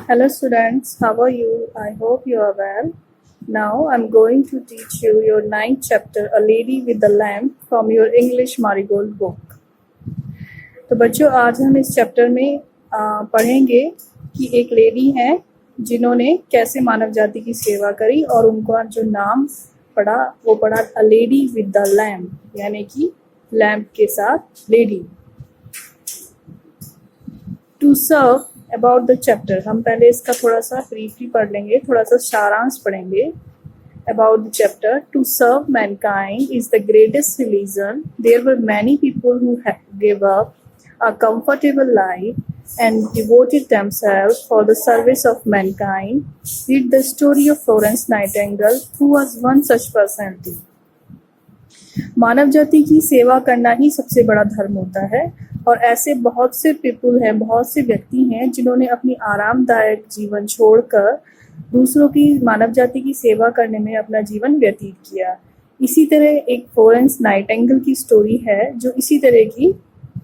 Hello students, how are you? I hope you are well. Now I'm going to teach you your ninth chapter, A Lady with the Lamp, from your English Marigold book. तो बच्चों आज हम इस chapter में पढ़ेंगे कि एक lady है जिन्होंने कैसे मानव जाति की सेवा करी और उनका जो नाम पढ़ा वो पढ़ा a lady with the lamp, यानी कि लैम्प के साथ lady. To serve about the chapter, हम पहले इसका थोड़ा सा ब्रीफली पढ़ लेंगे, थोड़ा सा सारांश पढ़ेंगे। About the chapter, to serve mankind is the greatest religion. There were many people who gave up a comfortable life and devoted themselves for the service of mankind. Read the story of Florence Nightingale, who was one such personality. मानव जाति की सेवा करना ही सबसे बड़ा धर्म होता है और ऐसे बहुत से पीपल हैं, बहुत से व्यक्ति हैं जिन्होंने अपनी आरामदायक जीवन छोड़कर दूसरों की मानव जाति की सेवा करने में अपना जीवन व्यतीत किया। इसी तरह एक फ्लोरेंस नाइटिंगेल की स्टोरी है जो इसी तरह की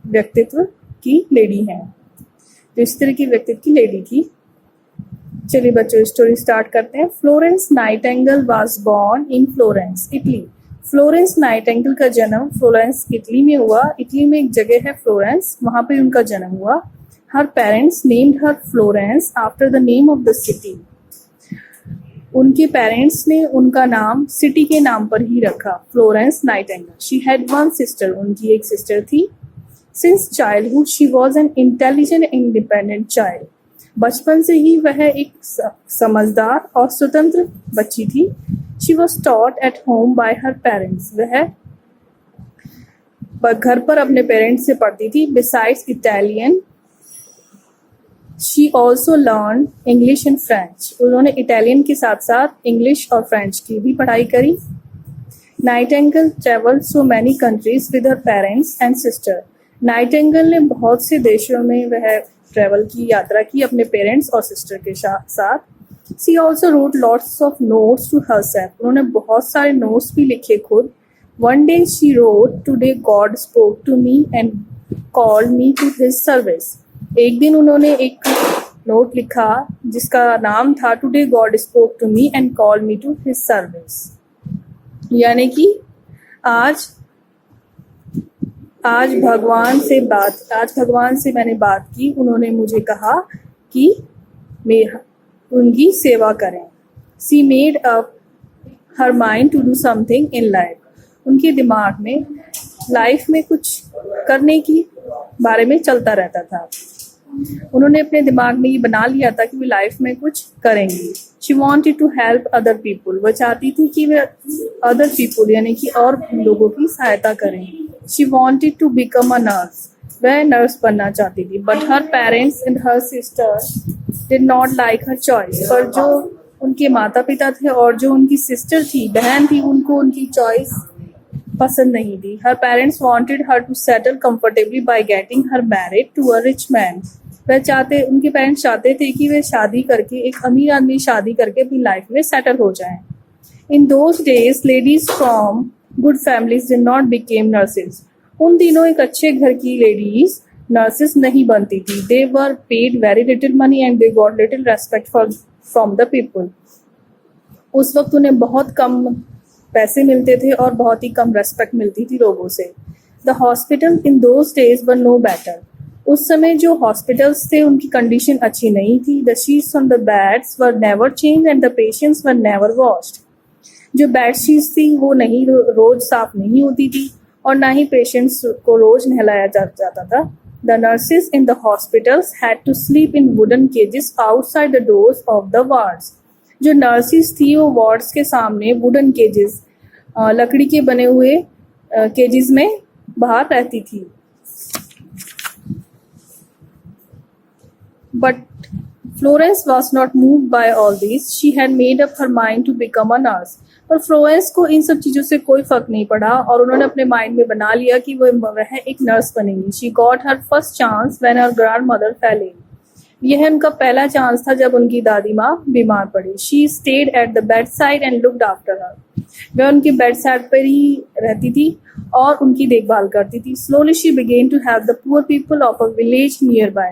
व्यक्तित्व की लेडी है, जो इस तरह की व्यक्तित्व की लेडी थी। चलिए बच्चों स्टोरी स्टार्ट करते हैं। Florence Nightingale was born in Florence, Italy. Florence Nightingale का जन्म फ्लोरेंस इटली में हुआ। इटली में एक जगह है फ्लोरेंस, वहां पे उनका जन्म हुआ। Her parents named her Florence after the name of the city. उनके पेरेंट्स ने उनका नाम सिटी के नाम पर ही रखा, Florence Nightingale. She had one sister, उनकी एक सिस्टर थी। Since childhood she was an intelligent independent child. बचपन से ही वह एक समझदार और स्वतंत्र बच्ची थी। She was taught at home bye her parents, वह घर पर अपने पेरेंट्स से पढ़ती थी। Besides Italian she also learn English and French. उन्होंने इटालियन के साथ साथ इंग्लिश और फ्रेंच की भी पढ़ाई करी। Nightingale travelled so many countries with her parents and sister. Nightingale ने बहुत से देशों में वह ट्रेवल की, यात्रा की अपने पेरेंट्स और सिस्टर के साथ। She also wrote lots of notes to herself. उन्होंने बहुत सारे नोट्स भी लिखे खुद। One day she wrote, today God spoke to me and called me to his service. एक दिन उन्होंने एक नोट लिखा जिसका नाम था today God spoke to me and called me to his service, यानी कि आज भगवान से मैंने बात की, उन्होंने मुझे कहा कि मैं उनकी सेवा करें। She made up her mind to do something in life. उनके दिमाग में लाइफ में कुछ करने की बारे में चलता रहता था। उन्होंने अपने दिमाग में ये बना लिया था कि वे लाइफ में कुछ करेंगी। She wanted to help other people. वह चाहती थी कि वे अदर पीपुल यानी कि और लोगों की सहायता करें। She wanted to become a nurse. वह नर्स बनना चाहती थी। But her parents and her sister did not like her choice. पर जो उनके माता पिता थे और जो उनकी सिस्टर थी, बहन थी, उनको उनकी चॉइस पसंद नहीं थी। Her parents wanted her to settle comfortably by getting her married to a rich man. उनके पेरेंट्स चाहते थे कि वे शादी करके, एक अमीर आदमी शादी करके अपनी लाइफ में सेटल हो जाएं। इन those days ladies from good families did not became nurses. उन दिनों एक अच्छे घर की लेडीज नर्सेज नहीं बनती थी। They were paid very little money and they got little respect from the people. उस वक्त उन्हें बहुत कम पैसे मिलते थे और बहुत ही कम रेस्पेक्ट मिलती थी लोगों से। The hospital in those days were no better. उस समय जो हॉस्पिटल्स थे उनकी कंडीशन अच्छी नहीं थी। The sheets on the beds were never change and the patients were never washed. जो बेड शीट्स थी वो नहीं रोज साफ नहीं होती थी और ना ही पेशेंट्स को रोज नहलाया जाता था। The nurses in the hospitals had to sleep in wooden cages outside the doors of the wards. जो नर्सेज थी वो वार्ड्स के सामने वुडन केजेस, लकड़ी के बने हुए केजेस में बाहर रहती थी। But Florence was not moved by all this. She had made up her mind to become a nurse. पर फ्लोरेंस को इन सब चीज़ों से कोई फर्क नहीं पड़ा और उन्होंने अपने माइंड में बना लिया कि वह एक नर्स बनेंगी। She got her first chance when her grandmother fell ill. यह उनका पहला चांस था जब उनकी दादी माँ बीमार पड़ी। She stayed at the bedside and looked after her. वह उनकी बेड साइड पर ही रहती थी और उनकी देखभाल करती थी। Slowly she began to help the poor people of a village nearby.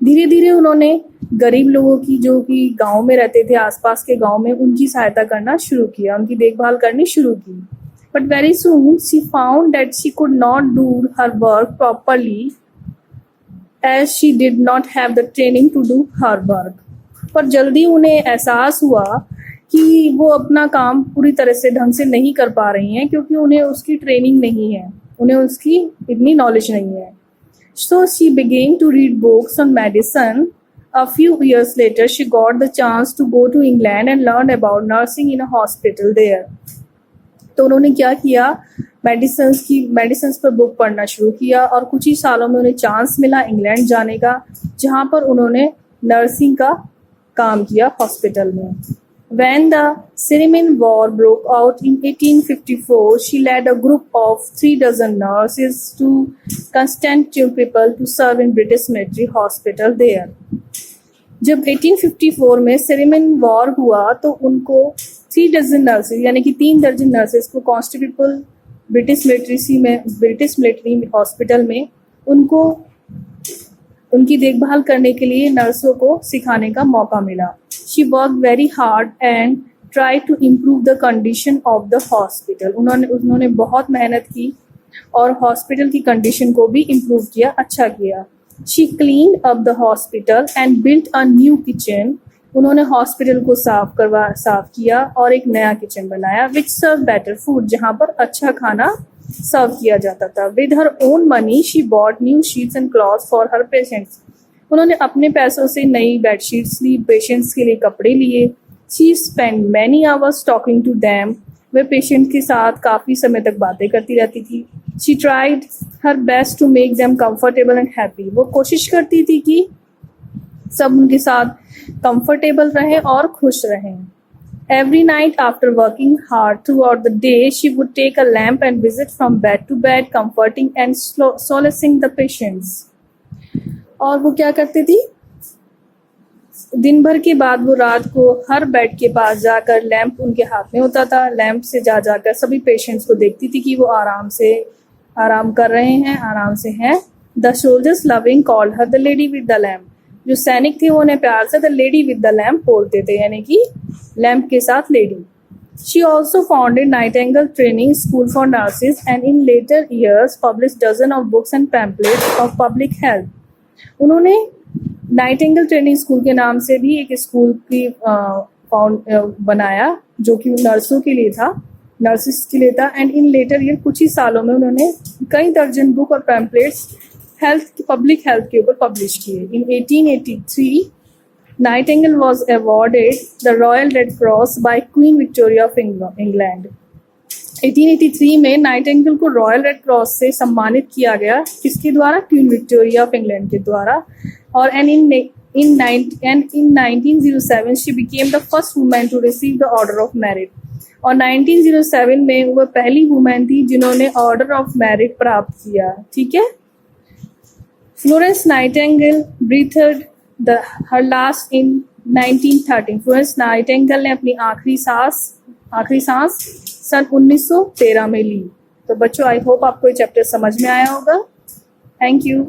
धीरे धीरे उन्होंने गरीब लोगों की, जो कि गांव में रहते थे, आसपास के गांव में, उनकी सहायता करना शुरू किया, उनकी देखभाल करनी शुरू की. But very soon she found that she could not do her work properly as she did not have the training to do her work. पर जल्दी उन्हें एहसास हुआ कि वो अपना काम पूरी तरह से ढंग से नहीं कर पा रही हैं, क्योंकि उन्हें उसकी ट्रेनिंग नहीं है, उन्हें उसकी इतनी नॉलेज नहीं है. So she began to read books on medicine. A few years later, she got the chance to go to England and learn about nursing in a hospital there. तो उन्होंने क्या किया, मेडिसिन पर बुक पढ़ना शुरू किया, और कुछ ही सालों में उन्हें चांस मिला इंग्लैंड जाने का, जहाँ पर उन्होंने नर्सिंग का काम किया हॉस्पिटल में. When the Crimean War broke out in 1854, she led a group of 36 nurses to Constantinople to serve in British military hospital there. जब 1854 में सिरिमियन वॉर हुआ तो उनको 36 नर्सेज यानी कि 3 दर्जन नर्सेज को कॉन्स्टेंटिनोपल ब्रिटिश मिलिट्री हॉस्पिटल में उनकी देखभाल करने के लिए नर्सों को सिखाने का मौका मिला. She worked very hard and tried to improve the condition of the hospital. उन्होंने बहुत मेहनत की और हॉस्पिटल की कंडीशन को भी इम्प्रूव किया, अच्छा किया. She cleaned up the hospital and built a new kitchen. उन्होंने हॉस्पिटल को साफ किया और एक नया किचन बनाया, which served better food, जहाँ पर अच्छा खाना सर्व किया जाता था. With her own money, she bought new sheets and cloths for her patients. उन्होंने अपने पैसों से नई बेडशीट्स ली, पेशेंट्स के लिए कपड़े लिए. She spent many hours talking to them. Way patient के साथ काफ़ी समय तक बातें करती रहती थी. She tried her best to make them comfortable and happy. वो कोशिश करती थी कि सब उनके साथ कंफर्टेबल रहें और खुश रहें. Every night after working hard throughout the day, she would take a lamp and visit from bed to bed, comforting and solacing the patients. और वो क्या करती थी, दिन भर के बाद वो रात को हर बेड के पास जाकर, लैंप उनके हाथ में होता था, लैंप से जाकर सभी पेशेंट्स को देखती थी कि वो आराम कर रहे हैं, आराम से हैं. The soldiers loving called her the lady with the lamp. जो सैनिक थे वो उन्हें प्यार से the lady with the lamp बोलते थे, यानी कि लैंप के साथ lady. She also founded Nightingale Training School for Nurses and in later years published dozens of books and pamphlets of public health. उन्होंने नाइटिंगेल ट्रेनिंग स्कूल के नाम से भी एक स्कूल की बनाया, जो कि नर्सेस के लिए था. एंड इन लेटर ईयर, कुछ ही सालों में उन्होंने कई दर्जन बुक और पैम्पलेट्स पब्लिक हेल्थ के ऊपर पब्लिश किए. इन 1883 Nightingale was awarded the royal red cross bye queen Victoria of England. 1883 में नाइटिंगेल को रॉयल रेड क्रॉस से सम्मानित किया गया, किसके द्वारा, क्वीन विक्टोरिया ऑफ इंग्लैंड के द्वारा. और in 1907 she became the first woman to receive the order of merit. और 1907 में वह पहली वुमेन थी जिन्होंने ऑर्डर ऑफ मेरिट प्राप्त किया. ठीक है. Florence Nightingale breathed her last in 1913. Florence Nightingale ने अपनी आखिरी सांस सन 1913 में ली. तो बच्चों, आई होप आपको ये चैप्टर समझ में आया होगा. Thank you.